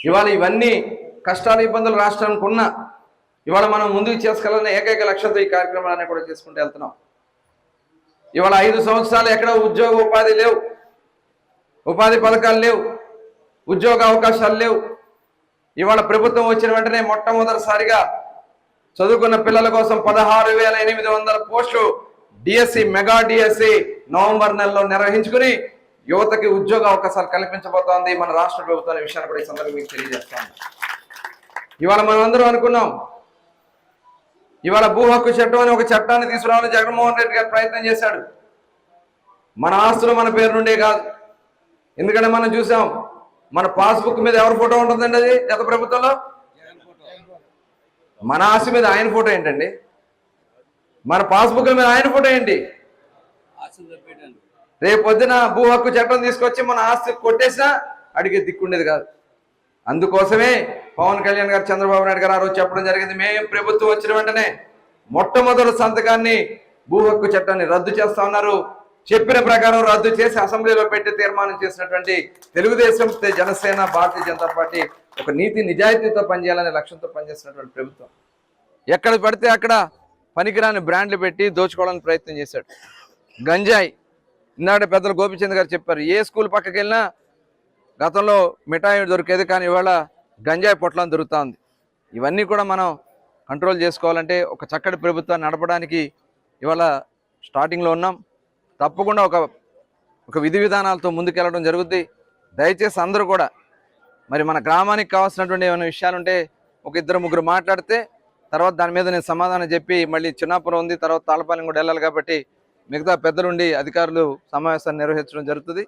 ఇవాళ ఇవన్నీ కష్టాలు ఇబ్బందులు రాష్ట్రానికి ఉన్న ఇవాళ మనం ముందుకు చేసుకెళ్ళాలనే ఏకైక లక్ష్యంతో ఈ కార్యక్రమాలన్నీ కూడా చేసుకుంటూ వెళ్తున్నాం. ఇవాళ 5 సంవత్సరాలు ఎక్కడ ఉద్యోగ ఉపాధి లేవు, ఉపాధి పథకాలు లేవు, ఉద్యోగ అవకాశాలు లేవు. ఇవాళ ప్రభుత్వం వచ్చిన వెంటనే మొట్టమొదటిసారిగా చదువుకున్న పిల్లల కోసం 16,800 పోస్టులు డిఎస్సి మెగా డిఎస్సి నవంబర్ నెలలో నిర్వహించుకుని యువతకి ఉద్యోగ అవకాశాలు కల్పించబోతోంది మన రాష్ట్ర ప్రభుత్వం అనే విషయాన్ని కూడా ఈ సందర్భంగా మీకు తెలియజేస్తాను. ఇవాళ మనం అందరం అనుకున్నాం, ఇవాళ భూ హక్కు చట్టం అని ఒక చట్టాన్ని తీసుకురావాలని జగన్మోహన్ రెడ్డి గారు ప్రయత్నం చేశాడు. మన ఆస్తులు మన పేరు నుండే కాదు, ఎందుకంటే మనం చూసాం మన పాస్బుక్ మీద ఎవరి ఫోటో ఉంటుందండి, అది గత ప్రభుత్వంలో మన ఆస్తి మీద ఆయన ఫోటో ఏంటండి, మన పాస్బుక్ మీద ఆయన ఫోటో ఏంటి? రేపు పొద్దున భూ హక్కు చట్టం తీసుకొచ్చి మన ఆస్తి కొట్టేసినా అడిగే దిక్కుండేది కాదు. అందుకోసమే పవన్ కళ్యాణ్ గారు చంద్రబాబు నాయుడు గారు ఆ రోజు చెప్పడం జరిగింది, మేము ప్రభుత్వం వచ్చిన వెంటనే మొట్టమొదటి సంతకాన్ని భూ హక్కు చట్టాన్ని రద్దు చేస్తా ఉన్నారు. చెప్పిన ప్రకారం రద్దు చేసి అసెంబ్లీలో పెట్టి తీర్మానం చేసినటువంటి తెలుగుదేశం, జనసేన, భారతీయ జనతా పార్టీ ఒక నీతి నిజాయితీతో పనిచేయాలనే లక్ష్యంతో పనిచేస్తున్నటువంటి ప్రభుత్వం ఎక్కడ పడితే అక్కడ పనికిరాని బ్రాండ్లు పెట్టి దోచుకోవడానికి ప్రయత్నం చేశాడు. గంజాయి, ఇందాక పెద్దలు గోపిచంద్ గారు చెప్పారు, ఏ స్కూల్ పక్కకి వెళ్ళినా గతంలో మిఠాయి దొరికేది, కానీ ఇవాళ గంజాయి పొట్లం దొరుకుతూ ఉంది. ఇవన్నీ కూడా మనం కంట్రోల్ చేసుకోవాలంటే ఒక చక్కటి ప్రభుత్వాన్ని నడపడానికి ఇవాళ స్టార్టింగ్లో ఉన్నాం. తప్పకుండా ఒక విధి విధానాలతో ముందుకెళ్ళడం జరుగుద్ది. దయచేసి అందరూ కూడా మరి మన గ్రామానికి కావాల్సినటువంటి ఏమైనా విషయాలుంటే ఒక 2-3 మాట్లాడితే తర్వాత దాని మీద నేను సమాధానం చెప్పి మళ్ళీ చిన్నాపురం ఉంది, తర్వాత తాళపాలెం కూడా వెళ్ళాలి కాబట్టి మిగతా పెద్దలుండి అధికారులు సమావేశాన్ని నిర్వహించడం జరుగుతుంది.